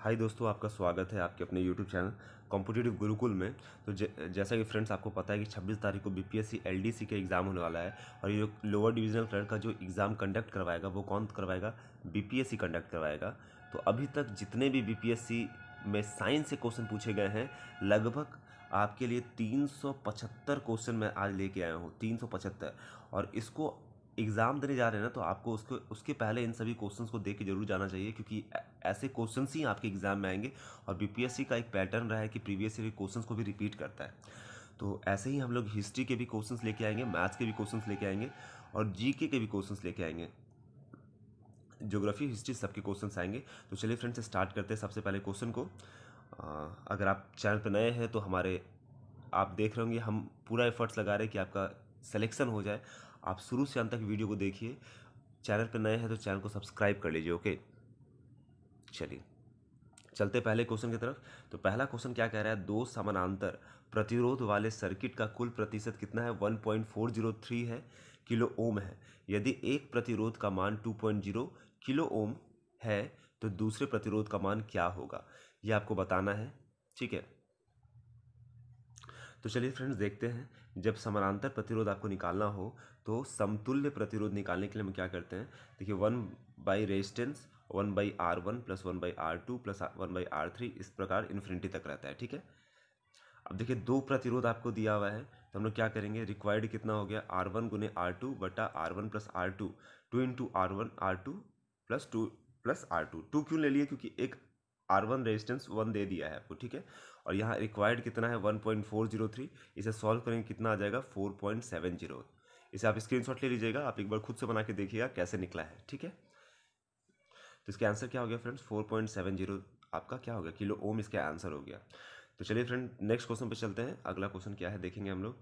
हाय दोस्तों, आपका स्वागत है आपके अपने यूट्यूब चैनल कॉम्पिटिटिव गुरुकुल में। तो जैसा कि फ्रेंड्स आपको पता है कि 26 तारीख को बीपीएससी एलडीसी का एग्ज़ाम होने वाला है। और ये लोअर डिविजनल क्लर्क का जो एग्ज़ाम कंडक्ट करवाएगा वो कौन करवाएगा? बीपीएससी कंडक्ट करवाएगा। तो अभी तक जितने भी बीपीएससी में साइंस से क्वेश्चन पूछे गए हैं, लगभग आपके लिए 375 क्वेश्चन मैं आज लेके आया हूँ, 375। और इसको एग्ज़ाम देने जा रहे हैं ना, तो आपको उसके पहले इन सभी क्वेश्चंस को देख के जरूर जाना चाहिए, क्योंकि ऐसे क्वेश्चंस ही आपके एग्ज़ाम में आएंगे। और बीपीएससी का एक पैटर्न रहा है कि प्रीवियस ईयर के क्वेश्चंस को भी रिपीट करता है। तो ऐसे ही हम लोग हिस्ट्री के भी क्वेश्चंस लेके आएंगे, मैथ्स के भी क्वेश्चंस लेके आएंगे, और जीके के भी क्वेश्चंस लेके आएंगे। ज्योग्राफी, हिस्ट्री सबके क्वेश्चंस आएंगे। तो चलिए फ्रेंड्स, स्टार्ट करते हैं सबसे पहले क्वेश्चन को। अगर आप चैनल पर नए हैं तो आप देख रहे होंगे, हम पूरा एफर्ट्स लगा रहे हैं कि आपका सिलेक्शन हो जाए। आप शुरू से अंत तक वीडियो को देखिए। चैनल पर नए हैं तो चैनल को सब्सक्राइब कर लीजिए। ओके, चलिए चलते पहले क्वेश्चन की तरफ। तो पहला क्वेश्चन क्या कह रहा है? दो समानांतर प्रतिरोध वाले सर्किट का कुल प्रतिशत कितना है? 1.403 है, किलो ओम है। यदि एक प्रतिरोध का मान 2.0 किलो ओम है तो दूसरे प्रतिरोध का मान क्या होगा, यह आपको बताना है। ठीक है, तो चलिए फ्रेंड्स देखते हैं। जब समानांतर प्रतिरोध आपको निकालना हो तो समतुल्य प्रतिरोध निकालने के लिए हम क्या करते हैं? देखिए, 1 resistance 1/R1 plus 1/R2 plus 1/R3, इस प्रकार इन्फिनिटी तक रहता है। ठीक है, अब देखिए दो प्रतिरोध आपको दिया हुआ है, तो हम लोग क्या करेंगे? रिक्वायर्ड कितना हो गया? R1 गुने R2 बटा R1 plus R2, 2 into R1 R2 plus 2 plus R2। 2 क्यों ले लिए? क्योंकि एक R1 रेजिस्टेंस 1 दे दिया है आपको। ठीक है, और यहाँ रिक्वायर्ड कितना है? 1.403। इसे सॉल्व करेंगे, कितना आ जाएगा? 4.70। इसे आप स्क्रीनशॉट ले लीजिएगा, आप एक बार खुद से बना के देखिएगा कैसे निकला है। ठीक है, तो इसका आंसर क्या हो गया फ्रेंड्स? 4.70 आपका क्या हो गया? किलो ओम इसका आंसर हो गया। तो चलिए फ्रेंड नेक्स्ट क्वेश्चन पे चलते हैं। अगला क्वेश्चन क्या है देखेंगे हम लोग।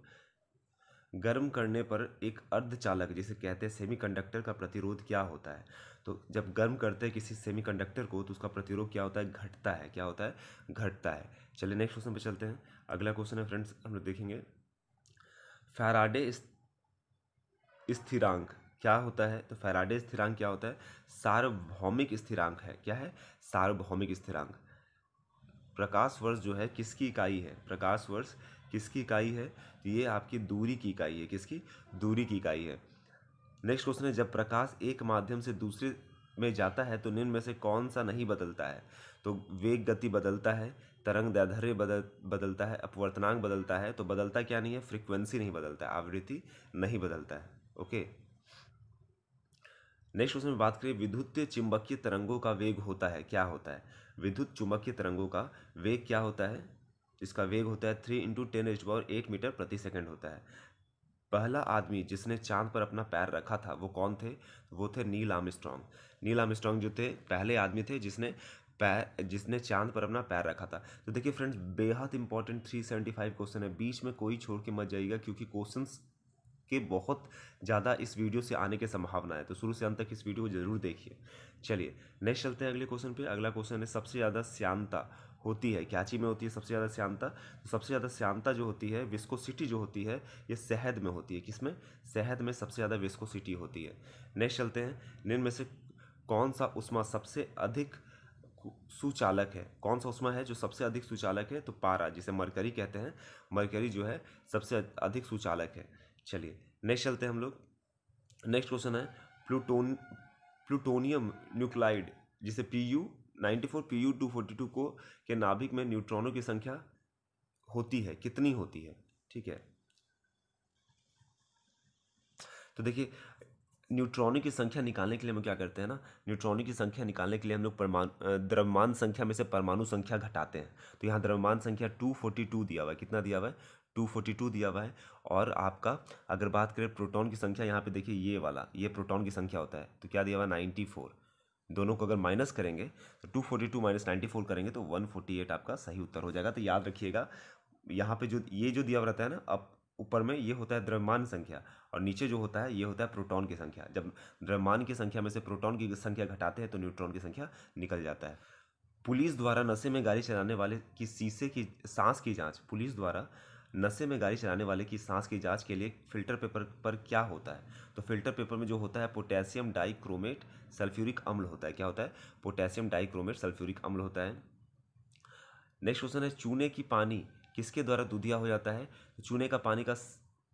गर्म करने पर एक अर्धचालक जिसे कहते हैं सेमीकंडक्टर का प्रतिरोध क्या होता है? तो जब गर्म करते हैं किसी सेमीकंडक्टर को तो उसका प्रतिरोध क्या होता है? घटता है। क्या होता है? घटता है। चलिए नेक्स्ट क्वेश्चन पे चलते हैं। अगला क्वेश्चन है फ्रेंड्स, हम लोग देखेंगे फैराडे स्थिरांक क्या होता है? तो फैराडे स्थिरांक क्या होता है? सार्वभौमिक स्थिरांक है। क्या है? सार्वभौमिक स्थिरांक। प्रकाश वर्ष जो है किसकी इकाई है? प्रकाश वर्ष किसकी इकाई है? तो ये आपकी दूरी की इकाई है। किसकी? दूरी की इकाई है। नेक्स्ट क्वेश्चन है, जब प्रकाश एक माध्यम से दूसरे में जाता है तो निम्न में से कौन सा नहीं बदलता है? तो वेग गति बदलता है, तरंग दैर्ध्य बदलता है, अपवर्तनांक बदलता है। तो बदलता क्या नहीं है? फ्रीक्वेंसी नहीं बदलता है, आवृत्ति नहीं बदलता है। ओके, नेक्स्ट क्वेश्चन में बात करें, विद्युत चुंबकीय तरंगों का वेग होता है। क्या होता है? विद्युत चुंबकीय तरंगों का वेग क्या होता है? इसका वेग होता है 3 × 10⁸ मीटर प्रति सेकंड होता है। पहला आदमी जिसने चांद पर अपना पैर रखा था वो कौन थे? वो थे नील आर्मस्ट्रॉन्ग। नील आर्मस्ट्रॉन्ग जो थे पहले आदमी थे जिसने चांद पर अपना पैर रखा था। तो देखिए फ्रेंड्स, बेहद इंपॉर्टेंट 375 क्वेश्चन है, बीच में कोई छोड़ के मत जाइएगा, क्योंकि क्वेश्चंस के बहुत ज़्यादा इस वीडियो से आने की संभावना है। तो शुरू से अंत तक इस वीडियो को जरूर देखिए। चलिए नेक्स्ट चलते हैं अगले क्वेश्चन पे। अगला क्वेश्चन है, सबसे ज़्यादा श्यानता होती है क्या चीज़ में होती है? सबसे ज़्यादा श्यानता, तो सबसे ज़्यादा श्यानता जो होती है, विस्कोसिटी जो होती है, ये शहद में होती है। किसमें? शहद में सबसे ज़्यादा विस्कोसिटी होती है। नेक्स्ट चलते हैं, निम्न में से कौन सा उष्मा सबसे अधिक सुचालक है? कौन सा उष्मा है जो सबसे अधिक सुचालक है? तो पारा, जिसे मरकरी कहते हैं, मरकरी जो है सबसे अधिक सुचालक है। चलिए नेक्स्ट चलते हैं हम लोग। नेक्स्ट क्वेश्चन है, प्लूटोनियम न्यूक्लाइड जिसे Pu-94 Pu-242 को के नाभिक में न्यूट्रॉनों की संख्या होती है, कितनी होती है? ठीक है, तो देखिए न्यूट्रॉनों की संख्या निकालने के लिए हम क्या करते हैं ना, न्यूट्रॉनों की संख्या निकालने के लिए हम लोग द्रव्यमान संख्या में से परमाणु संख्या घटाते हैं। तो यहाँ द्रव्यमान संख्या 242 दिया हुआ है। कितना दिया हुआ है? 242 दिया हुआ है। और आपका अगर बात करें प्रोटॉन की संख्या, यहाँ पे देखिए ये वाला, ये प्रोटॉन की संख्या होता है। तो क्या दिया हुआ है? 94। दोनों को अगर माइनस करेंगे तो 242 माइनस 94 करेंगे तो 148 आपका सही उत्तर हो जाएगा। तो याद रखिएगा, यहाँ पे जो दिया हुआ रहता है ना, अब ऊपर में ये होता है द्रव्यमान संख्या, और नीचे जो होता है ये होता है प्रोटॉन की संख्या। जब द्रव्यमान की संख्या में से प्रोटॉन की संख्या घटाते हैं तो न्यूट्रॉन की संख्या निकल जाता है। पुलिस द्वारा नशे में गाड़ी चलाने वाले की शीशे की सांस की जांच, पुलिस द्वारा नशे में गाड़ी चलाने वाले की सांस की जांच के लिए फिल्टर पेपर पर क्या होता है? तो फिल्टर पेपर में जो होता है पोटेशियम डाइक्रोमेट सल्फ्यूरिक अम्ल होता है। क्या होता है? पोटेशियम डाइक्रोमेट सल्फ्यूरिक अम्ल होता है। नेक्स्ट क्वेश्चन है, चूने की पानी किसके द्वारा दूधिया हो जाता है? तो चूने का पानी का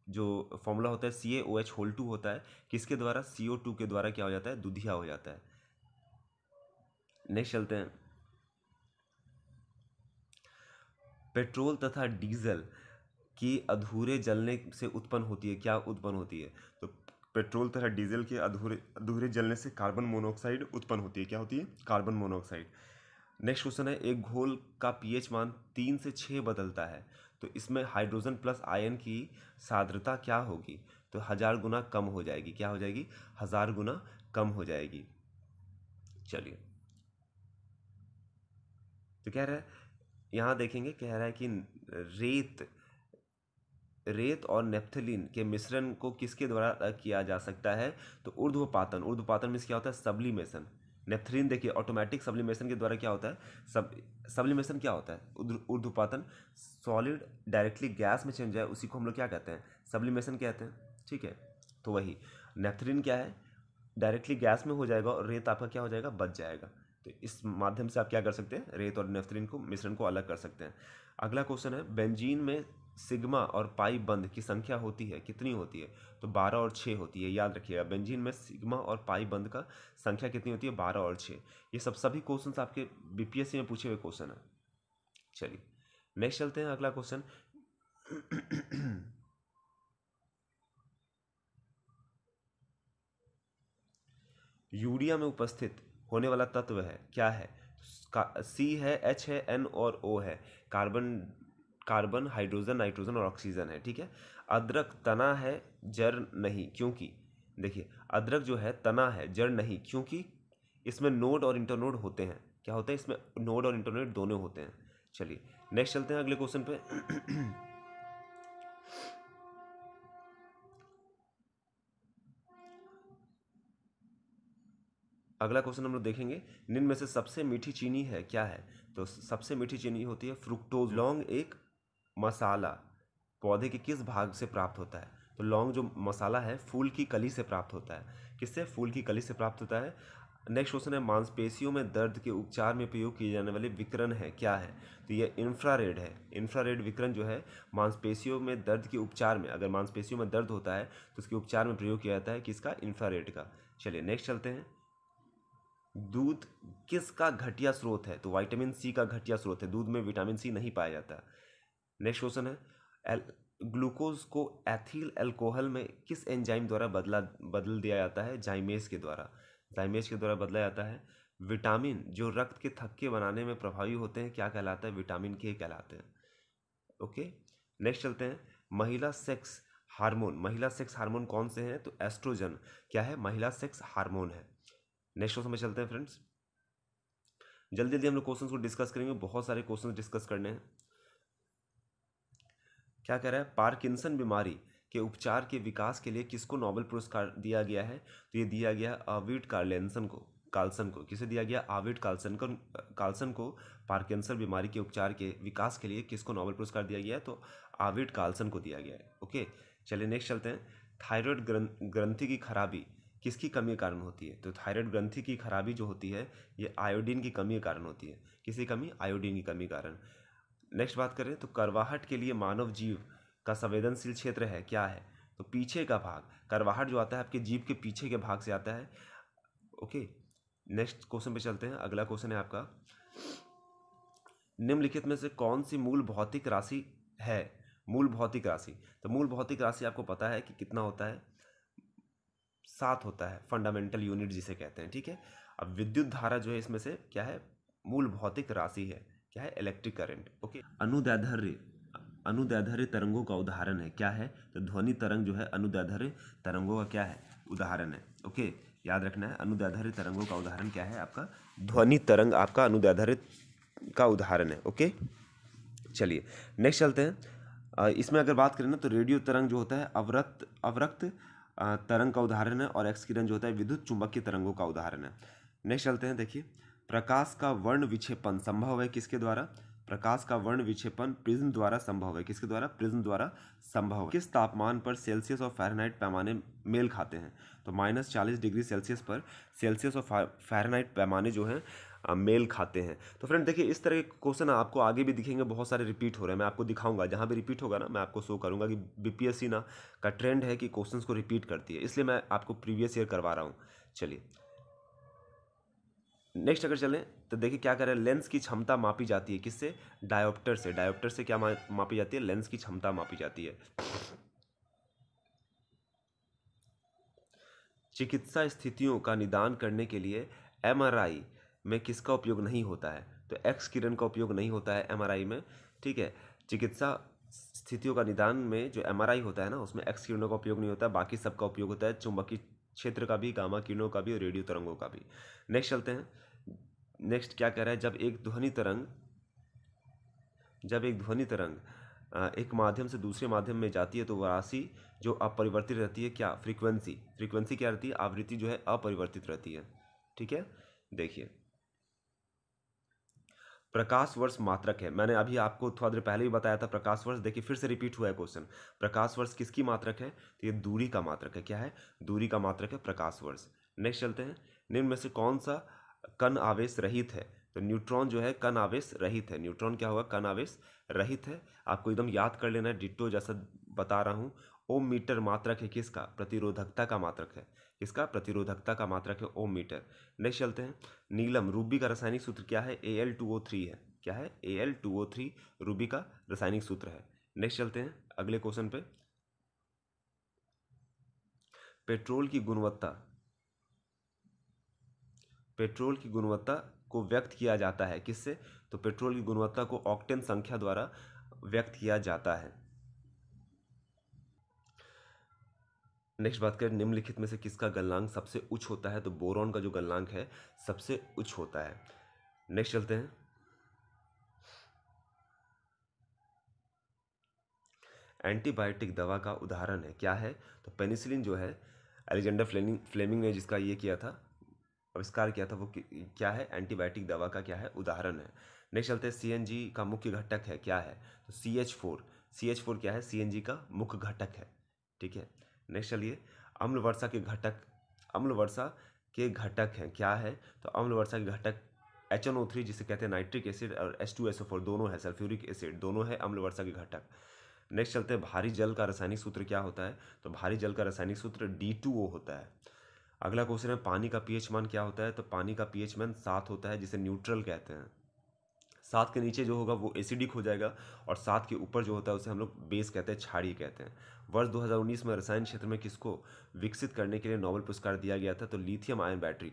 जो फॉर्मूला होता है CaOH2 होता है, किसके द्वारा? CO2 के द्वारा क्या हो जाता है? दूधिया हो जाता है। नेक्स्ट चलते हैं, पेट्रोल तथा डीजल की अधूरे जलने से उत्पन्न होती है, क्या उत्पन्न होती है? तो पेट्रोल तथा डीजल के अधूरे अधूरे जलने से कार्बन मोनोऑक्साइड उत्पन्न होती है। क्या होती है? Carbon monoxide. नेक्स्ट क्वेश्चन है, एक घोल का पीएच मान 3 से 6 बदलता है, तो इसमें हाइड्रोजन प्लस आयन की सांद्रता क्या होगी? तो 1000 गुना कम हो जाएगी। क्या हो जाएगी? 1000 गुना कम हो जाएगी। चलिए, तो कह रहा है, यहाँ देखेंगे, कह रहा है कि रेत और नेप्थलीन के मिश्रण को किसके द्वारा किया जा सकता है? तो ऊर्ध्वपातन। ऊर्ध्वपातन में क्या होता है? सब्लिमेशन। नेप्थलीन देखिए ऑटोमेटिक सब्लिमेशन के द्वारा क्या होता है? सब्लिमेशन क्या होता है? ऊर्ध्वपातन सॉलिड डायरेक्टली गैस में चेंज है, उसी को हम लोग क्या कहते हैं? सब्लिमेशन कहते हैं। ठीक है, तो वही नेप्थलीन क्या है? डायरेक्टली गैस में हो जाएगा और रेत आपका क्या हो जाएगा? बच जाएगा। तो इस माध्यम से आप क्या कर सकते हैं? रेत और नेफ्थलीन को मिश्रण को अलग कर सकते हैं। अगला क्वेश्चन है, बेंजीन में सिग्मा और पाई बंध की संख्या होती है, कितनी होती है? तो 12 और 6 होती है। याद रखिएगा, बेंजीन में सिग्मा और पाई बंध का संख्या कितनी होती है? 12 और 6। ये सभी क्वेश्चन आपके बीपीएससी में पूछे हुए क्वेश्चन है। चलिए नेक्स्ट चलते हैं, अगला क्वेश्चन यूरिया में उपस्थित होने वाला तत्व है, क्या है? सी है, एच है, एन और ओ है। कार्बन, हाइड्रोजन, नाइट्रोजन और ऑक्सीजन है। ठीक है। अदरक तना है, जड़ नहीं, क्योंकि देखिए अदरक जो है तना है, जड़ नहीं, क्योंकि इसमें नोड और इंटरनोड होते हैं। क्या होता है? इसमें नोड और इंटरनोड दोनों होते हैं। चलिए नेक्स्ट चलते हैं अगले क्वेश्चन पे अगला क्वेश्चन हम लोग देखेंगे, निम्न में से सबसे मीठी चीनी है, क्या है? तो सबसे मीठी चीनी होती है फ्रुक्टोज। लौंग एक मसाला पौधे के किस भाग से प्राप्त होता है? तो लौंग जो मसाला है फूल की कली से प्राप्त होता है। किससे? फूल की कली से प्राप्त होता है। नेक्स्ट क्वेश्चन है, मांसपेशियों में दर्द के उपचार में प्रयोग किए जाने वाले विकिरण है, क्या है? तो ये इंफ्रारेड है। इंफ्रारेड विकिरण जो है मांसपेशियों में दर्द के उपचार में, अगर मांसपेशियों में दर्द होता है तो उसके उपचार में प्रयोग किया जाता है, किसका? इंफ्रारेड का। चलिए नेक्स्ट चलते हैं, दूध किसका घटिया स्रोत है? तो विटामिन सी का घटिया स्रोत है। दूध में विटामिन सी नहीं पाया जाता। नेक्स्ट क्वेश्चन है, ग्लूकोज को एथिल अल्कोहल में किस एंजाइम द्वारा बदल दिया जाता है? जाइमेज के द्वारा। जाइमेज के द्वारा बदला जाता है। विटामिन जो रक्त के थक्के बनाने में प्रभावी होते हैं, क्या कहलाता है? विटामिन के कहलाते हैं। ओके नेक्स्ट चलते हैं, महिला सेक्स हार्मोन कौन से हैं? तो एस्ट्रोजन क्या है? महिला सेक्स हार्मोन है। नेक्स्ट क्वेश्चन में चलते हैं फ्रेंड्स, जल्दी जल्दी हम लोग क्वेश्चंस को डिस्कस करेंगे, बहुत सारे क्वेश्चंस डिस्कस करने हैं। क्या कह रहा है, पार्किंसन बीमारी के उपचार के विकास के लिए किसको नोबेल पुरस्कार दिया गया है? तो ये दिया गया आर्विड कार्लसन को। किसे दिया गया? आर्विड कार्लसन को पार्किंसन बीमारी के उपचार के विकास के लिए किसको नोबेल पुरस्कार दिया गया है? तो आर्विड कार्लसन को दिया गया है। ओके चलिए नेक्स्ट चलते हैं, थायराइड ग्रंथि की खराबी किसकी कमी के कारण होती है? तो थायराइड ग्रंथि की खराबी जो होती है ये आयोडीन की कमी के कारण होती है। किसकी कमी? आयोडीन की कमी के कारण। नेक्स्ट बात करें तो करवाहट के लिए मानव जीव का संवेदनशील क्षेत्र है, क्या है? तो पीछे का भाग। करवाहट जो आता है आपके जीभ के पीछे के भाग से आता है। ओके नेक्स्ट क्वेश्चन पे चलते हैं, अगला क्वेश्चन है आपका, निम्नलिखित में से कौन सी मूल भौतिक राशि है? मूल भौतिक राशि, तो मूल भौतिक राशि आपको पता है कि कितना होता है? 7 होता है, फंडामेंटल यूनिट जिसे कहते हैं। ठीक है। अब विद्युत धारा जो है इसमें से क्या है? मूल भौतिक राशि है, क्या है? Electric current. ओके अनुदैर्ध्य तरंगों का उदाहरण है, क्या है? तो ध्वनि तरंग जो है अनुदैर्ध्य तरंगों का क्या है? उदाहरण है। ओके याद रखना है, अनुदैर्ध्य तरंगों का उदाहरण क्या है? आपका ध्वनि तरंग आपका अनुदैर्ध्य का उदाहरण है। ओके चलिए नेक्स्ट चलते हैं, इसमें अगर बात करें ना तो रेडियो तरंग जो होता है अवरक्त तरंग का उदाहरण है, और एक्स किरण जो होता है विद्युत चुंबकीय तरंगों का उदाहरण है। नेक्स्ट चलते हैं, देखिए प्रकाश का वर्ण विक्षेपण संभव है किसके द्वारा? प्रकाश का वर्ण विक्षेपण प्रिज्म द्वारा संभव है। किसके द्वारा? प्रिज्म द्वारा संभव है। किस तापमान पर सेल्सियस और फ़ारेनहाइट पैमाने मेल खाते हैं? तो -40 डिग्री सेल्सियस पर सेल्सियस और फ़ारेनहाइट पैमाने जो हैं मेल खाते हैं। तो फ्रेंड देखिए, इस तरह के क्वेश्चन आपको आगे भी दिखेंगे, बहुत सारे रिपीट हो रहे हैं। मैं आपको दिखाऊंगा, जहाँ भी रिपीट होगा ना मैं आपको शो करूंगा कि बीपीएससी ना का ट्रेंड है कि क्वेश्चंस को रिपीट करती है, इसलिए मैं आपको प्रीवियस ईयर करवा रहा हूँ। चलिए नेक्स्ट अगर चलें तो देखिए क्या करें, लेंस की क्षमता मापी जाती है किससे? डायोप्टर से। डायोप्टर से क्या मापी जाती है? लेंस की क्षमता मापी जाती है। चिकित्सा स्थितियों का निदान करने के लिए एमआरआई में किसका उपयोग नहीं होता है? तो एक्स किरण का उपयोग नहीं होता है एमआरआई में। ठीक है, चिकित्सा स्थितियों का निदान में जो एमआरआई होता है ना, उसमें एक्स किरणों का उपयोग नहीं होता है, बाकी सबका उपयोग होता है, चुंबकीय क्षेत्र का भी, गामा किरणों का भी और रेडियो तरंगों का भी। नेक्स्ट चलते हैं। नेक्स्ट क्या कह रहा है, जब एक ध्वनि तरंग एक माध्यम से दूसरे माध्यम में जाती है तो वह राशि जो अपरिवर्तित रहती है, क्या? फ्रीक्वेंसी क्या रहती है? आवृत्ति जो है अपरिवर्तित रहती है। ठीक है, देखिए प्रकाश वर्ष मात्रक है, मैंने अभी आपको थोड़ा देर पहले ही बताया था प्रकाश वर्ष। देखिए फिर से रिपीट हुआ है क्वेश्चन। प्रकाश वर्ष किसकी मात्रक है? तो ये दूरी का मात्रक है। क्या है? दूरी का मात्रक है प्रकाश वर्ष। नेक्स्ट चलते हैं। निम्न में से कौन सा कण आवेश रहित है? तो न्यूट्रॉन जो है कण आवेश रहित है। न्यूट्रॉन क्या होगा? कण आवेश रहित है। आपको एकदम याद कर लेना है, डिट्टो जैसा बता रहा हूँ। ओम मीटर मात्रक है किसका? प्रतिरोधकता का मात्रक है। किसका? प्रतिरोधकता का मात्रक है ओम मीटर। नेक्स्ट चलते हैं। नीलम, रूबी का रासायनिक सूत्र क्या है? Al2O3 है। क्या है? Al2O3 रूबी का रासायनिक सूत्र है। नेक्स्ट चलते हैं अगले क्वेश्चन पे। पेट्रोल की गुणवत्ता को व्यक्त किया जाता है किससे? तो पेट्रोल की गुणवत्ता को ऑक्टेन संख्या द्वारा व्यक्त किया जाता है। नेक्स्ट बात करें, निम्नलिखित में से किसका गलनांक सबसे उच्च होता है? तो बोरॉन का जो गलनांक है सबसे उच्च होता है। नेक्स्ट चलते हैं। एंटीबायोटिक दवा का उदाहरण है, क्या है? तो पेनिसिलिन जो है, अलेक्जेंडर फ्लेमिंग ने जिसका ये किया था, आविष्कार किया था, वो क्या है? एंटीबायोटिक दवा का क्या है? उदाहरण है। नेक्स्ट चलते हैं। सीएनजी का मुख्य घटक है, क्या है? तो CH4 क्या है? सीएनजी का मुख्य घटक है। ठीक है, नेक्स्ट चलिए। अम्ल वर्षा के घटक हैं, क्या है? तो अम्ल वर्षा के घटक HNO3 जिसे कहते हैं नाइट्रिक एसिड, और H2SO4 दोनों है, सल्फ्यूरिक एसिड दोनों है अम्ल वर्षा के घटक। नेक्स्ट चलते हैं। भारी जल का रासायनिक सूत्र क्या होता है? तो भारी जल का रासायनिक सूत्र D2O होता है। अगला क्वेश्चन है, पानी का पीएच मान क्या होता है? तो पानी का पीएच मान 7 होता है, जिसे न्यूट्रल कहते हैं। 7 के नीचे जो होगा वो एसिडिक हो जाएगा, और 7 के ऊपर जो होता है उसे हम लोग बेस कहते हैं, क्षारीय कहते हैं। वर्ष 2019 में रसायन क्षेत्र में किसको विकसित करने के लिए नोबेल पुरस्कार दिया गया था? तो लिथियम आयन बैटरी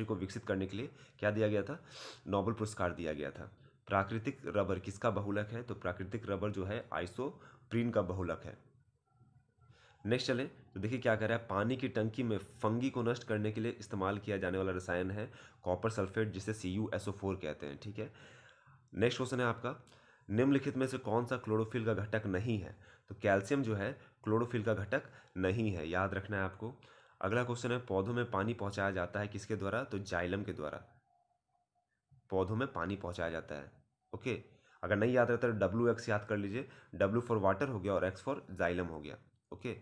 को विकसित करने के लिए क्या दिया गया था? नोबेल पुरस्कार दिया गया था। प्राकृतिक रबर किसका बहुलक है? तो प्राकृतिक रबर जो है आइसोप्रीन का बहुलक है। नेक्स्ट चले तो देखिए क्या कर रहा है। पानी की टंकी में फंगी को नष्ट करने के लिए इस्तेमाल किया जाने वाला रसायन है कॉपर सल्फेट, जिसे CuSO4 कहते हैं। ठीक है, नेक्स्ट क्वेश्चन है आपका, निम्नलिखित में से कौन सा क्लोरोफिल का घटक नहीं है? तो कैल्शियम जो है क्लोरोफिल का घटक नहीं है, याद रखना है आपको। अगला क्वेश्चन है, पौधों में पानी पहुंचाया जाता है किसके द्वारा? तो जाइलम के द्वारा पौधों में पानी पहुंचाया जाता है। ओके, अगर नहीं याद रहता तो WX याद कर लीजिए। W फॉर वाटर हो गया और X फॉर जाइलम हो गया। ओके,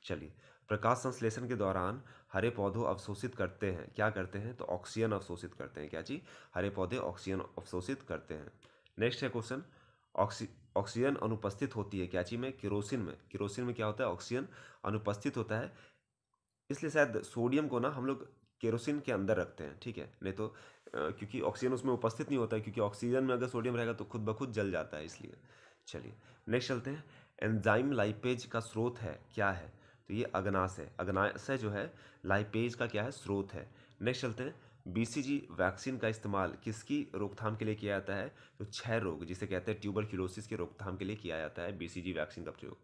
चलिए। प्रकाश संश्लेषण के दौरान हरे पौधे अवशोषित करते हैं, क्या करते हैं? तो ऑक्सीजन अवशोषित करते हैं। क्या चीज? हरे पौधे ऑक्सीजन अवशोषित करते हैं। नेक्स्ट है क्वेश्चन, ऑक्सीजन अनुपस्थित होती है क्या चीज में? केरोसिन में क्या होता है? ऑक्सीजन अनुपस्थित होता है, इसलिए शायद सोडियम को ना हम लोग केरोसिन के अंदर रखते हैं। ठीक है, नहीं तो क्योंकि ऑक्सीजन उसमें उपस्थित नहीं होता है, क्योंकि ऑक्सीजन में अगर सोडियम रहेगा तो खुद ब खुद जल जाता है, इसलिए। चलिए नेक्स्ट चलते हैं। एंजाइम लाइपेज का स्रोत है, क्या है? तो ये अग्नाशय जो है लाइपेज का क्या है? स्रोत है। नेक्स्ट चलते हैं। BCG वैक्सीन का इस्तेमाल किसकी रोकथाम के लिए किया जाता है? तो क्षय रोग जिसे कहते हैं ट्यूबरक्यूलोसिस के रोकथाम के लिए किया जाता है BCG वैक्सीन का प्रयोग।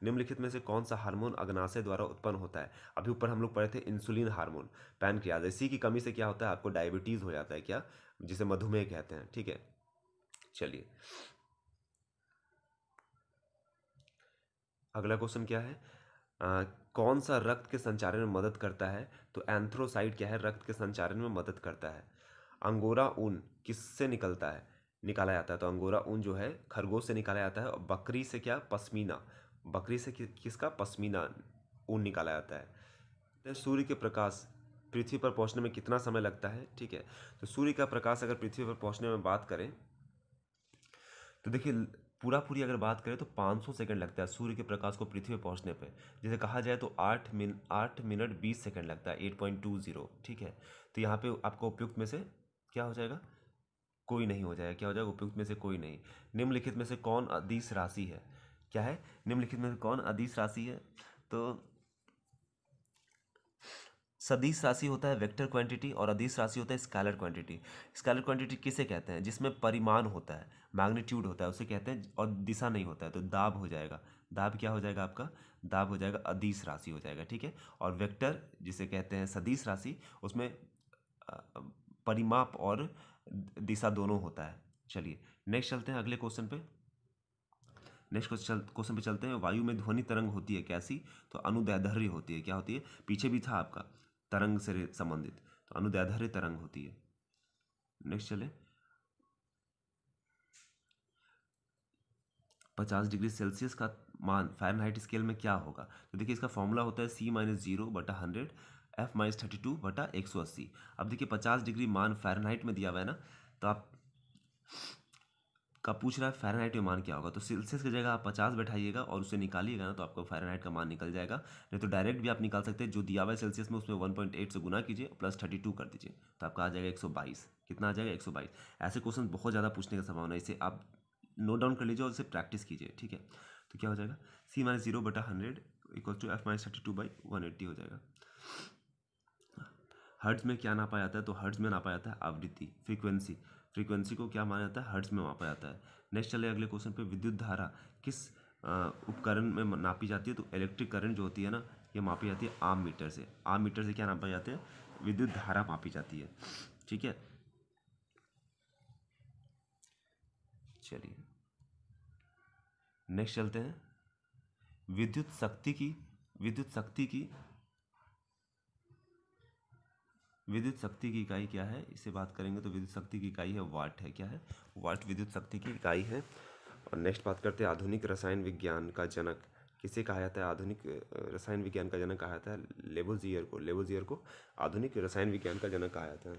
निम्नलिखित में से कौन सा हार्मोन अग्नाशय द्वारा उत्पन्न होता है? अभी ऊपर हम लोग पढ़े थे इंसुलिन हार्मोन, पैनक्रियाज। इसी की कमी से क्या होता है? आपको डायबिटीज हो जाता है, क्या? जिसे मधुमेह कहते हैं। ठीक है, चलिए अगला क्वेश्चन क्या है, कौन सा रक्त के संचारण में मदद करता है? तो एंथ्रोसाइड क्या है? रक्त के संचारण में मदद करता है। अंगोरा ऊन किससे निकलता है? निकाला जाता है। तो अंगोरा ऊन जो है खरगोश से निकाला जाता है, और बकरी से क्या, पश्मीना, बकरी से किसका, पश्मीना ऊन निकाला जाता है। तो सूर्य के प्रकाश पृथ्वी पर पहुंचने में कितना समय लगता है, ठीक है। तो सूर्य का प्रकाश अगर पृथ्वी पर पहुंचने में बात करें तो देखिए पूरा पूरी अगर बात करें तो 500 सेकंड लगता है सूर्य के प्रकाश को पृथ्वी पर पहुंचने पे। जैसे कहा जाए तो 8 मिनट 20 सेकंड लगता है, 8.20, ठीक है। तो यहाँ पे आपको उपयुक्त में से क्या हो जाएगा, कोई नहीं हो जाएगा। क्या हो जाएगा, उपयुक्त में से कोई नहीं। निम्नलिखित में से कौन अदिश राशि है, क्या है, निम्नलिखित में से कौन अदिश राशि है। तो सदिश राशि होता है वेक्टर क्वांटिटी, और अदिश राशि होता है स्केलर क्वांटिटी। स्केलर क्वांटिटी किसे कहते हैं, जिसमें परिमाण होता है, मैग्नीट्यूड होता है, उसे कहते हैं, और दिशा नहीं होता है। तो दाब हो जाएगा, दाब क्या हो जाएगा आपका, दाब हो जाएगा अदिश राशि हो जाएगा, ठीक है। और वेक्टर जिसे कहते हैं सदिश राशि, उसमें परिमाप और दिशा दोनों होता है। चलिए नेक्स्ट चलते हैं अगले क्वेश्चन पे। नेक्स्ट क्वेश्चन पे चलते हैं। वायु में ध्वनि तरंग होती है कैसी, तो अनुदैर्ध्य होती है। क्या होती है, पीछे भी था आपका तरंग से संबंधित, तो अनुदैर्ध्य तरंग होती है। नेक्स्ट चले, 50 डिग्री सेल्सियस का मान फ़ारेनहाइट स्केल में क्या होगा। तो देखिए इसका फॉर्मूला होता है C-0/100 F-32/180। अब देखिए 50 डिग्री मान फ़ारेनहाइट में दिया हुआ है ना, तो आप का पूछ रहा है फ़ारेनहाइट में मान क्या होगा। तो सेल्सियस की जगह आप 50 बैठाइएगा और उसे निकालिएगा ना, तो आपको फ़ारेनहाइट का मान निकल जाएगा। नहीं तो डायरेक्ट भी आप निकाल सकते हैं, जो दिया हुआ है सेल्सियस में उसमें 1.8 से गुना कीजिए प्लस 32 कर दीजिए, तो आपका आ जाएगा 122। कितना आ जाएगा, 122। ऐसे क्वेश्चन बहुत ज़्यादा पूछने का संभावना है, इसे आप नोट डाउन कर लीजिए और इसे प्रैक्टिस कीजिए, ठीक है। तो क्या हो जाएगा, C-0/100 = F-32/180 हो जाएगा। हर्ट्ज में क्या नापा जाता है, तो हर्ट्ज में नापा जाता है आवृत्ति, फ्रीक्वेंसी। फ्रीक्वेंसी को क्या माना जाता है, हर्ट्ज में मापा जाता है। नेक्स्ट चले अगले क्वेश्चन पे। विद्युत धारा किस उपकरण में नापी जाती है, तो इलेक्ट्रिक करंट जो होती है ना, ये मापी जाती है आम मीटर से। आम मीटर से क्या नापा जाते हैं, विद्युत धारा मापी जाती है, ठीक है। चलिए नेक्स्ट चलते हैं। विद्युत शक्ति की विद्युत शक्ति की विद्युत शक्ति की इकाई क्या है, इसे बात करेंगे तो विद्युत शक्ति की इकाई है वाट है। क्या है, वाट विद्युत शक्ति की इकाई है। और नेक्स्ट बात करते हैं आधुनिक रसायन विज्ञान का जनक किसे कहा जाता है। आधुनिक रसायन विज्ञान का जनक कहा जाता है लेवोजियर को। लेवोजियर को आधुनिक रसायन विज्ञान का जनक कहा जाता है।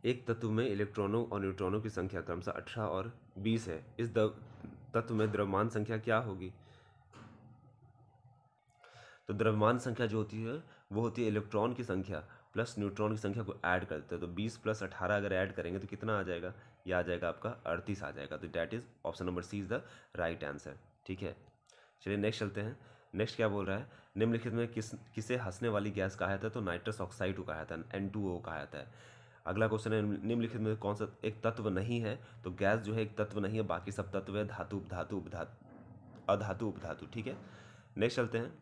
एक तत्व में इलेक्ट्रॉनों और न्यूट्रॉनों की संख्या क्रमशः 18 और 20 है। इस तत्व में द्रव्यमान संख्या क्या होगी। तो द्रव्यमान संख्या जो होती है वो होती है इलेक्ट्रॉन की संख्या प्लस न्यूट्रॉन की संख्या को ऐड करते हैं। तो 20 + 18 अगर ऐड करेंगे तो कितना आ जाएगा, ये आ जाएगा आपका 38 आ जाएगा। तो that is option number C is the right answer, ठीक है। चलिए नेक्स्ट चलते हैं। नेक्स्ट क्या बोल रहा है, निम्नलिखित में किसे हंसने वाली गैस कहा जाता है, तो नाइट्रस ऑक्साइड को कहा जाता है, N2O कहा जाता है। अगला क्वेश्चन है निम्नलिखित में कौन सा एक तत्व नहीं है, तो गैस जो है एक तत्व नहीं है, बाकी सब तत्व है, धातु उपधातु अधातु उपधातु, ठीक है। नेक्स्ट चलते हैं।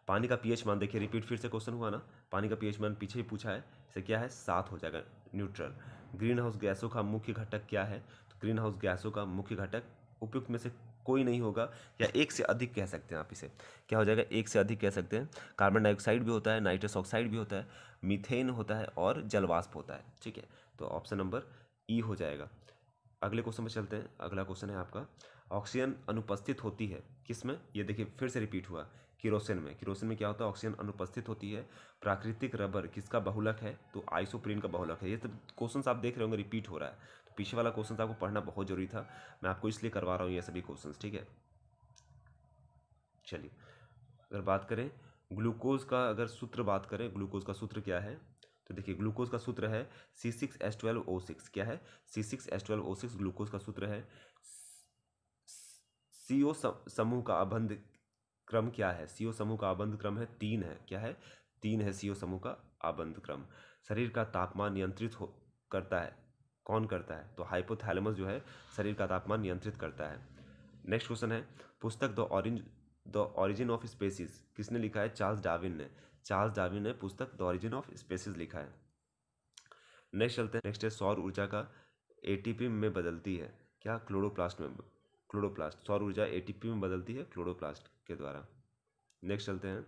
पानी का पीएच मान देखिए, रिपीट फिर से क्वेश्चन हुआ ना, पानी का पीएच मान पीछे ही पूछा है, इसे क्या है 7 हो जाएगा, न्यूट्रल। ग्रीन हाउस गैसों का मुख्य घटक क्या है, तो ग्रीन हाउस गैसों का मुख्य घटक उपयुक्त में से कोई नहीं होगा, या एक से अधिक कह सकते हैं आप इसे। क्या हो जाएगा, एक से अधिक कह सकते हैं। कार्बन डाइऑक्साइड भी होता है, नाइट्रस ऑक्साइड भी होता है, मीथेन होता है और जलवाष्प होता है, ठीक है। तो ऑप्शन नंबर ई हो जाएगा। अगले क्वेश्चन में चलते हैं। अगला क्वेश्चन है आपका, ऑक्सीजन अनुपस्थित होती है किस में, ये देखिए फिर से रिपीट हुआ, किरोसिन में। किरोसिन में क्या होता है, ऑक्सीजन अनुपस्थित होती है। प्राकृतिक रबर किसका बहुलक है, तो आइसोप्रीन का बहुलक है। ये सब क्वेश्चन आप देख रहे होंगे रिपीट हो रहा है, तो पीछे वाला क्वेश्चन आपको पढ़ना बहुत जरूरी था, मैं आपको इसलिए करवा रहा हूँ ये सभी क्वेश्चन, ठीक है। चलिए अगर बात करें ग्लूकोज का, अगर सूत्र बात करें ग्लूकोज का सूत्र क्या है, तो देखिए ग्लूकोज का सूत्र है C6H12O6। क्या है, C6H12O6 ग्लूकोज का सूत्र है। CO समूह का अबंध क्रम क्या है, CO समूह का अबंध क्रम है 3 है। क्या है, 3 है CO समूह का अबंध क्रम। शरीर का तापमान नियंत्रित करता है, कौन करता है, तो हाइपोथैलेमस जो है शरीर का तापमान नियंत्रित करता है। नेक्स्ट क्वेश्चन है, पुस्तक द ऑरिजिन ऑफ स्पेसीज किसने लिखा है, चार्ल्स डार्विन ने। चार्ल्स डार्विन ने पुस्तक द ऑरिजिन ऑफ स्पेसीज लिखा है। नेक्स्ट चलते हैं। नेक्स्ट है, सौर ऊर्जा का ATP में बदलती है, क्या, क्लोरोप्लास्ट में। क्लोरोप्लास्ट। सौर ऊर्जा एटीपी में बदलती है क्लोरोप्लास्ट के द्वारा। नेक्स्ट चलते हैं,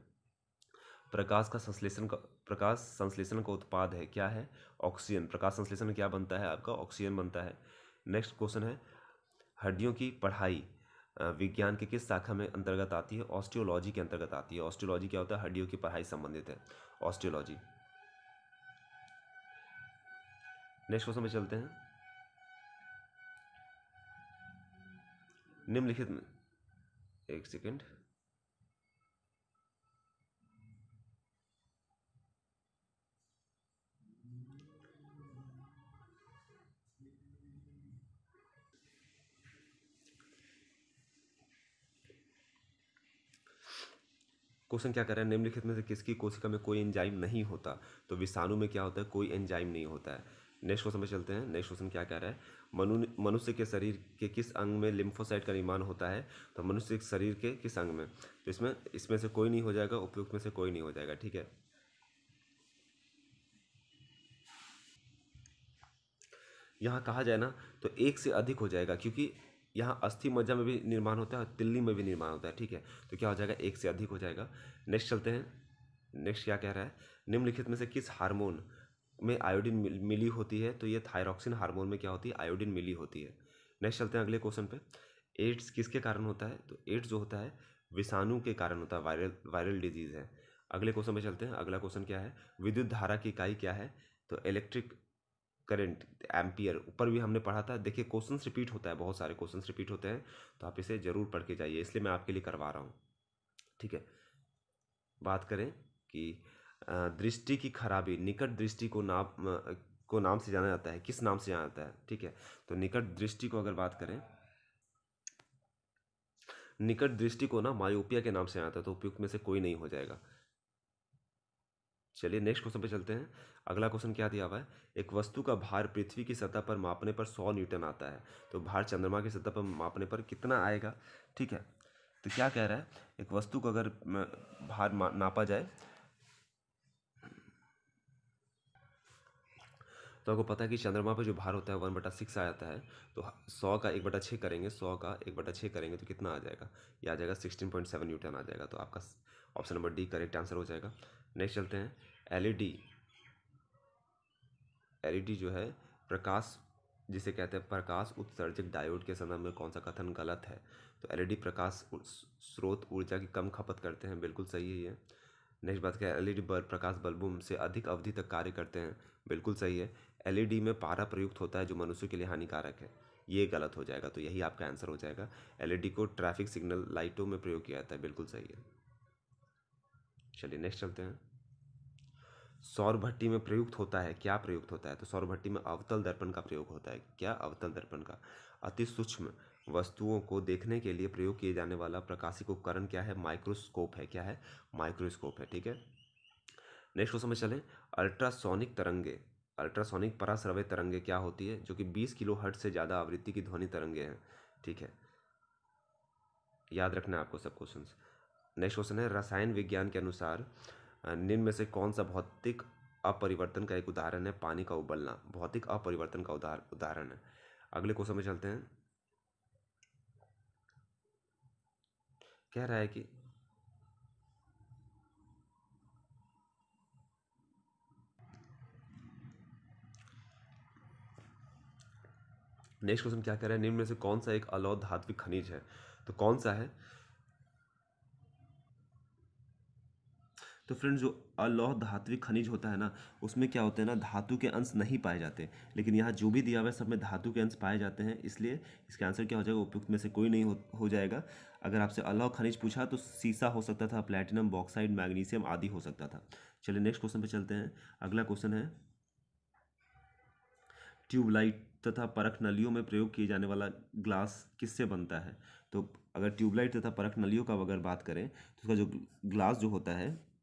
प्रकाश संश्लेषण का उत्पाद है, क्या है? ऑक्सीजन। प्रकाश संश्लेषण में क्या बनता है आपका? ऑक्सीजन बनता है। नेक्स्ट क्वेश्चन है, हड्डियों की पढ़ाई विज्ञान के किस शाखा में अंतर्गत आती है? ऑस्टियोलॉजी के अंतर्गत आती है। ऑस्टियोलॉजी क्या होता है? हड्डियों की पढ़ाई संबंधित है ऑस्टियोलॉजी। नेक्स्ट क्वेश्चन में चलते हैं, निम्नलिखित में, एक सेकेंड, क्वेश्चन क्या कर रहा है, निम्नलिखित में से किसकी कोशिका में कोई एंजाइम नहीं होता? तो विषाणु में क्या होता है? कोई एंजाइम नहीं होता है। नेक्स्ट क्वेश्चन पे चलते हैं। नेक्स्ट क्वेश्चन क्या कह रहा है, मनुष्य के शरीर के किस अंग में लिम्फोसाइट का निर्माण होता है? तो मनुष्य के शरीर के किस अंग में? तो इसमें से कोई नहीं हो जाएगा, उपयुक्त में से कोई नहीं हो जाएगा, ठीक है। यहाँ कहा जाए ना तो एक से अधिक हो जाएगा, क्योंकि यहाँ अस्थि मज्जा में भी निर्माण होता है और तिल्ली में भी निर्माण होता है, ठीक है। तो क्या हो जाएगा? एक से अधिक हो जाएगा। नेक्स्ट चलते हैं। नेक्स्ट क्या कह रहा है, निम्नलिखित में से किस हार्मोन में आयोडीन मिली होती है? तो ये थायरॉक्सिन हार्मोन में क्या होती है? आयोडीन मिली होती है। नेक्स्ट चलते हैं अगले क्वेश्चन पे, एड्स किसके कारण होता है? तो एड्स जो होता है विषाणु के कारण होता है, वायरल डिजीज है। अगले क्वेश्चन पे चलते हैं। अगला क्वेश्चन क्या है, विद्युत धारा की इकाई क्या है? तो इलेक्ट्रिक करंट, एम्पियर। ऊपर भी हमने पढ़ा था। देखिए क्वेश्चंस रिपीट होता है, बहुत सारे क्वेश्चंस रिपीट होते हैं, तो आप इसे जरूर पढ़ के जाइए, इसलिए मैं आपके लिए करवा रहा हूँ, ठीक है। बात करें कि दृष्टि की खराबी, निकट दृष्टि को नाम से जाना जाता है, किस नाम से जाना जाता है? ठीक है, तो निकट दृष्टि को अगर बात करें, निकट दृष्टि को ना मायोपिया के नाम से जाना जाता है, तो उपयुक्त में से कोई नहीं हो जाएगा। चलिए नेक्स्ट क्वेश्चन पे चलते हैं। अगला क्वेश्चन क्या दिया हुआ है, एक वस्तु का भार पृथ्वी की सतह पर मापने पर 100 न्यूटन आता है, तो भार चंद्रमा की सतह पर मापने पर कितना आएगा? ठीक है, तो क्या कह रहा है, एक वस्तु को अगर भार नापा जाए, तो आपको पता है कि चंद्रमा पर जो भार होता है 1/6 आ जाता है, तो 100 का 1/6 करेंगे, 100 का 1/6 करेंगे तो कितना आ जाएगा? ये आ जाएगा 16.7 न्यूटन आ जाएगा। तो आपका option number D correct answer हो जाएगा। नेक्स्ट चलते हैं, एलईडी। एलईडी जो है प्रकाश, जिसे कहते हैं प्रकाश उत्सर्जक डायोड के संदर्भ में कौन सा कथन गलत है? तो एलईडी प्रकाश स्रोत ऊर्जा की कम खपत करते हैं, बिल्कुल सही है ये। नेक्स्ट बात क्या है, एलईडी बल्ब प्रकाश बल्बों से अधिक अवधि तक कार्य करते हैं, बिल्कुल सही है। एलईडी में पारा प्रयुक्त होता है जो मनुष्य के लिए हानिकारक है, ये गलत हो जाएगा, तो यही आपका आंसर हो जाएगा। एलईडी को ट्रैफिक सिग्नल लाइटों में प्रयोग किया जाता है, बिल्कुल सही है। चलिए नेक्स्ट चलते हैं। सौर भट्टी में प्रयुक्त होता है, क्या प्रयुक्त होता है? तो सौर भट्टी में अवतल दर्पण का प्रयोग होता है। क्या? अवतल दर्पण का। अति सूक्ष्म वस्तुओं को देखने के लिए प्रयोग किए जाने वाला प्रकाशिक उपकरण क्या है? माइक्रोस्कोप है। क्या है? माइक्रोस्कोप है, ठीक है। नेक्स्ट क्वेश्चन में चलें, अल्ट्रासोनिक तरंगे, अल्ट्रासोनिक पराश्रव्य तरंगे क्या होती है? जो कि 20 किलो हर्ट्ज से ज़्यादा आवृत्ति की ध्वनि तरंगे हैं, ठीक है, याद रखना है आपको सब क्वेश्चंस। नेक्स्ट क्वेश्चन है, रसायन विज्ञान के अनुसार निम्न में से कौन सा भौतिक अपरिवर्तन का एक उदाहरण है? पानी का उबलना भौतिक अपरिवर्तन का उदाहरण है। अगले क्वेश्चन में चलते हैं। कह रहा है कि नेक्स्ट क्वेश्चन क्या कह रहा है, निम्न में से कौन सा एक अलौह धात्विक खनिज है? तो कौन सा है? तो फ्रेंड्स, जो अलौह धात्विक खनिज होता है ना, उसमें क्या होता है ना, धातु के अंश नहीं पाए जाते, लेकिन यहाँ जो भी दिया हुआ है सब में धातु के अंश पाए जाते हैं, इसलिए इसका आंसर क्या हो जाएगा? उपयुक्त में से कोई नहीं हो जाएगा। अगर आपसे अलौह खनिज पूछा तो सीसा हो सकता था, प्लैटिनम, बॉक्साइड, मैग्नीशियम आदि हो सकता था। चलिए नेक्स्ट क्वेश्चन पे चलते हैं। अगला क्वेश्चन है, ट्यूबलाइट तथा परख नलियों में प्रयोग किए जाने वाला ग्लास किससे बनता है? तो अगर ट्यूबलाइट तथा परख नलियों का अगर बात करें तो उसका जो ग्लास जो होता है,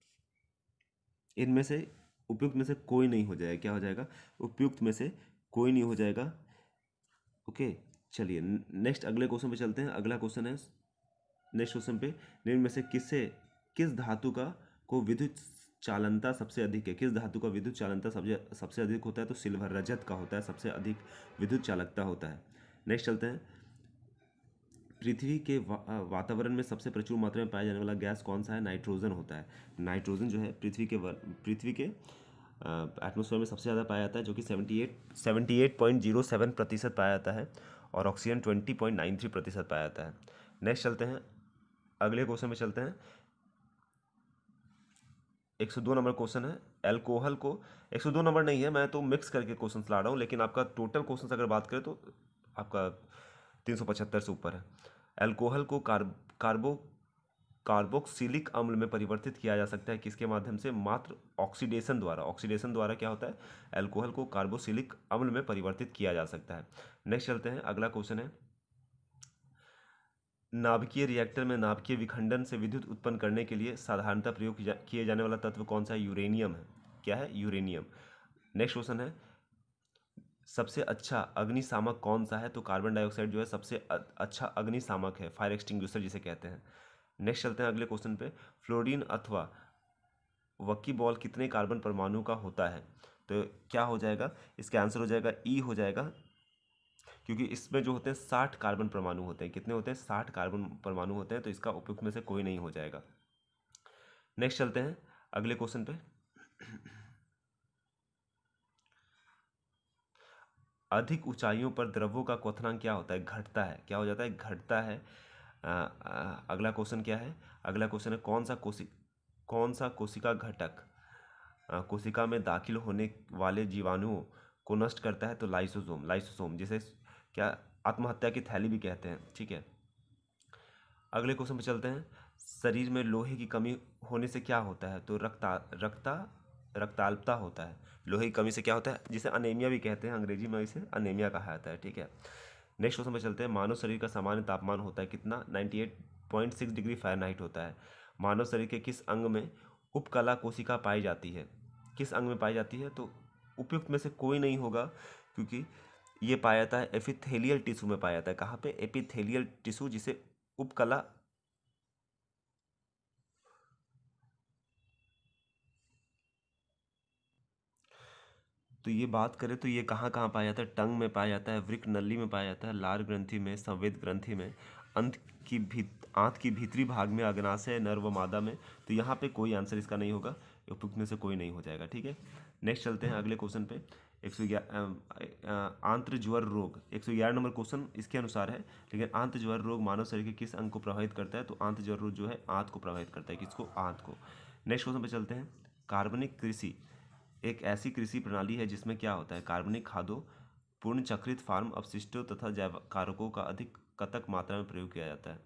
इनमें से उपयुक्त में से कोई नहीं हो जाएगा। क्या हो जाएगा? उपयुक्त में से कोई नहीं हो जाएगा। ओके, चलिए नेक्स्ट अगले क्वेश्चन पे चलते हैं। अगला क्वेश्चन है, नेक्स्ट क्वेश्चन पे, निम्न में से किस धातु का को विद्युत चालनता सबसे अधिक है? किस धातु का विद्युत चालनता सबसे अधिक होता है? तो सिल्वर, रजत का होता है, सबसे अधिक विद्युत चालकता होता है। नेक्स्ट चलते हैं, पृथ्वी के वातावरण में सबसे प्रचुर मात्रा में पाया जाने वाला गैस कौन सा है? नाइट्रोजन होता है। नाइट्रोजन जो है पृथ्वी के एटमॉस्फेयर में सबसे ज़्यादा पाया जाता है, जो कि 78.07% पाया जाता है, और ऑक्सीजन 20.93% पाया जाता है। नेक्स्ट चलते हैं, अगले क्वेश्चन में चलते हैं। 102 नंबर क्वेश्चन है। एल्कोहल को 102 नंबर नहीं है, मैं तो मिक्स करके क्वेश्चन ला रहा हूँ, लेकिन आपका टोटल क्वेश्चन अगर बात करें तो आपका 375 से ऊपर है। एल्कोहल को कार्बोक्सिलिक अम्ल में परिवर्तित किया जा सकता है किसके माध्यम से? मात्र ऑक्सीडेशन द्वारा। ऑक्सीडेशन द्वारा क्या होता है? एल्कोहल को कार्बोक्सिलिक अम्ल में परिवर्तित किया जा सकता है। नेक्स्ट चलते हैं, अगला क्वेश्चन है। नाभिकीय रिएक्टर में नाभिकीय विखंडन से विद्युत उत्पन्न करने के लिए साधारणतः प्रयोग किए जाने वाला तत्व कौन सा है? यूरेनियम है। क्या है? यूरेनियम। नेक्स्ट क्वेश्चन है, सबसे अच्छा अग्निशामक कौन सा है? तो कार्बन डाइऑक्साइड जो है सबसे अच्छा अग्निशामक है, फायर एक्सटिंग्विशर जिसे कहते हैं। नेक्स्ट चलते हैं अगले क्वेश्चन पे। फ्लोरीन अथवा वक्कीबॉल कितने कार्बन परमाणु का होता है? तो क्या हो जाएगा? इसका आंसर हो जाएगा ई हो जाएगा, क्योंकि इसमें जो होते हैं 60 कार्बन परमाणु होते हैं। कितने होते हैं? 60 कार्बन परमाणु होते हैं, तो इसका उपयुक्त में से कोई नहीं हो जाएगा। नेक्स्ट चलते हैं अगले क्वेश्चन पे। अधिक ऊंचाइयों पर द्रव्यों का क्वथनांक क्या होता है? घटता है। क्या हो जाता है? घटता है। अगला क्वेश्चन क्या है? अगला क्वेश्चन है, कौन सा कोशिका घटक कोशिका में दाखिल होने वाले जीवाणुओं को नष्ट करता है? तो लाइसोसोम जिसे क्या आत्महत्या की थैली भी कहते हैं। ठीक है, अगले क्वेश्चन पे चलते हैं। शरीर में लोहे की कमी होने से क्या होता है? तो रक्ताल्पता होता है। लोहे की कमी से क्या होता है? जिसे अनेमिया भी कहते हैं, अंग्रेजी में इसे अनेमिया कहा जाता है। ठीक है, नेक्स्ट क्वेश्चन पे चलते हैं। मानव शरीर का सामान्य तापमान होता है कितना? 98.6 डिग्री फ़ारेनहाइट होता है। मानव शरीर के किस अंग में उपकला कोशिका पाई जाती है? किस अंग में पाई जाती है? तो उपयुक्त में से कोई नहीं होगा, क्योंकि ये पाया जाता है एपिथेलियल टिश्यू में पाया जाता है। कहाँ पे? एपिथेलियल टिश्यू, जिसे उपकला तो ये बात करें तो ये कहाँ कहाँ पाया जाता है? टंग में पाया जाता है, वृक्क नली में पाया जाता है, लार ग्रंथि में, संवेद ग्रंथि में, आंत की भीतरी भाग में, अग्नाशय नर व मादा में। तो यहाँ पे कोई आंसर इसका नहीं होगा, उपयुक्त में से कोई नहीं हो जाएगा। ठीक है, नेक्स्ट चलते हैं अगले क्वेश्चन पे। 111 आंत्रज्वर रोग, 111 नंबर क्वेश्चन इसके अनुसार है, लेकिन आंत्रज्वर रोग मानव शरीर के किस अंग को प्रभावित करता है? तो आंत्रज्वर रोग जो है आंत को प्रभावित करता है। किसको? आंत को। नेक्स्ट क्वेश्चन पे चलते हैं। कार्बनिक कृषि एक ऐसी कृषि प्रणाली है जिसमें क्या होता है? कार्बनिक खादों, पूर्ण चक्रित फार्म अपशिष्टों तथा जैव कारकों का अधिक कतक मात्रा में प्रयोग किया जाता है।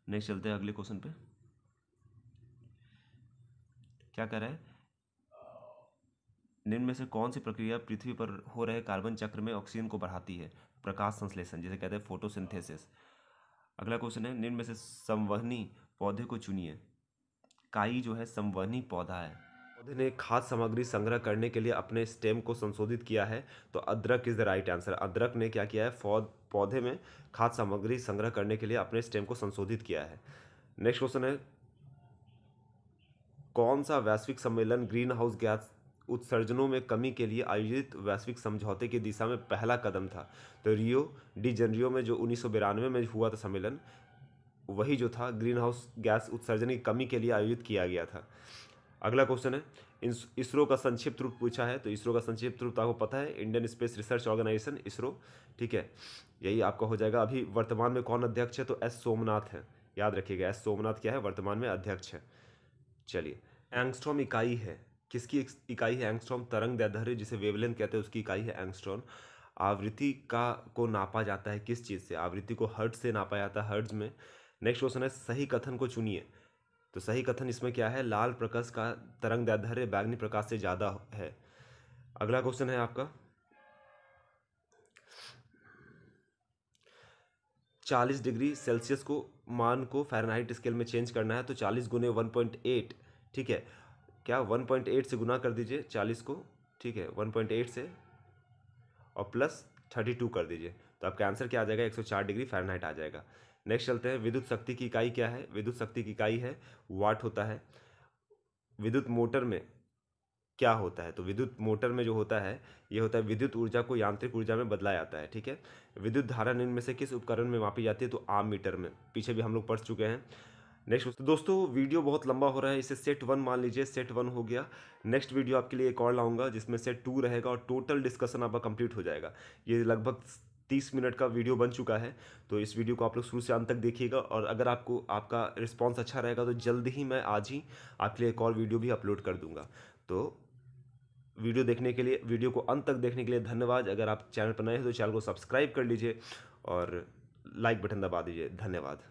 नेक्स्ट चलते हैं अगले क्वेश्चन पे। क्या कह रहा है? निम्न में से कौन सी प्रक्रिया पृथ्वी पर हो रहे कार्बन चक्र में ऑक्सीजन को बढ़ाती है? प्रकाश संश्लेषण, जिसे कहते हैं फोटोसिंथेसिस। अगला क्वेश्चन है, निम्न में से संवहनी पौधे को चुनिए। काई जो है संवहनी पौधा है। पौधे ने खाद्य सामग्री संग्रह करने के लिए अपने स्टेम को संशोधित किया है, तो अदरक इज द राइट आंसर। अदरक ने क्या किया है? पौधे में खाद्य सामग्री संग्रह करने के लिए अपने स्टेम को संशोधित किया है। नेक्स्ट क्वेश्चन है, कौन सा वैश्विक सम्मेलन ग्रीन हाउस गैस उत्सर्जनों में कमी के लिए आयोजित वैश्विक समझौते की दिशा में पहला कदम था? तो रियो डी जनरियो में जो 1992 में हुआ था सम्मेलन, वही जो था ग्रीन हाउस गैस उत्सर्जन की कमी के लिए आयोजित किया गया था। अगला क्वेश्चन है, इसरो का संक्षिप्त रूप पूछा है, तो इसरो का संक्षिप्त रूप आपको पता है, Indian space research organization, ISRO. ठीक है, यही आपका हो जाएगा। अभी वर्तमान में कौन अध्यक्ष है? तो एस सोमनाथ है, याद रखिएगा, एस सोमनाथ क्या है? वर्तमान में अध्यक्ष है। चलिए, एंगस्ट्रॉम इकाई है, किसकी इकाई है? एंगस्ट्रॉम तरंग दैर्ध्य जिसे वेवलेंथ कहते हैं, उसकी इकाई है एंगस्ट्रॉम। आवृत्ति का को नापा जाता है किस चीज़ से? आवृत्ति को हर्ट्ज से नापा जाता है, हर्ट्ज में। नेक्स्ट क्वेश्चन है, सही कथन को चुनिए। तो सही कथन इसमें क्या है? लाल प्रकाश का तरंग दैर्ध्य बैगनी प्रकाश से ज़्यादा है। अगला क्वेश्चन है आपका, 40 डिग्री सेल्सियस को मान को फ़ारेनहाइट स्केल में चेंज करना है, तो 40 गुने 1.8। ठीक है, क्या 1.8 से गुना कर दीजिए 40 को। ठीक है, 1.8 से और प्लस 32 कर दीजिए, तो आपका आंसर क्या आ जाएगा? 104 डिग्री फ़ारेनहाइट आ जाएगा। नेक्स्ट चलते हैं, विद्युत शक्ति की इकाई क्या है? विद्युत शक्ति की इकाई है वाट होता है। विद्युत मोटर में क्या होता है। तो विद्युत मोटर में जो होता है, ये होता है विद्युत ऊर्जा को यांत्रिक ऊर्जा में बदलाया जाता है। ठीक है। विद्युत धारा निम्न में से किस उपकरण में मापी जाती है? तो आम मीटर में। पीछे भी हम लोग पढ़ चुके हैं। नेक्स्ट दोस्तों, वीडियो बहुत लंबा हो रहा है, इसे सेट 1 मान लीजिए, सेट 1 हो गया। नेक्स्ट वीडियो आपके लिए एक और लाऊंगा जिसमें सेट 2 रहेगा और टोटल डिस्कशन आपका कंप्लीट हो जाएगा। ये लगभग 30 मिनट का वीडियो बन चुका है। तो इस वीडियो को आप लोग शुरू से अंत तक देखिएगा, और अगर आपको आपका रिस्पॉन्स अच्छा रहेगा तो जल्द ही मैं आज ही आपके लिए एक और वीडियो भी अपलोड कर दूंगा। तो वीडियो देखने के लिए, वीडियो को अंत तक देखने के लिए धन्यवाद। अगर आप चैनल पर नए हैं तो चैनल को सब्सक्राइब कर लीजिए और लाइक बटन दबा दीजिए। धन्यवाद।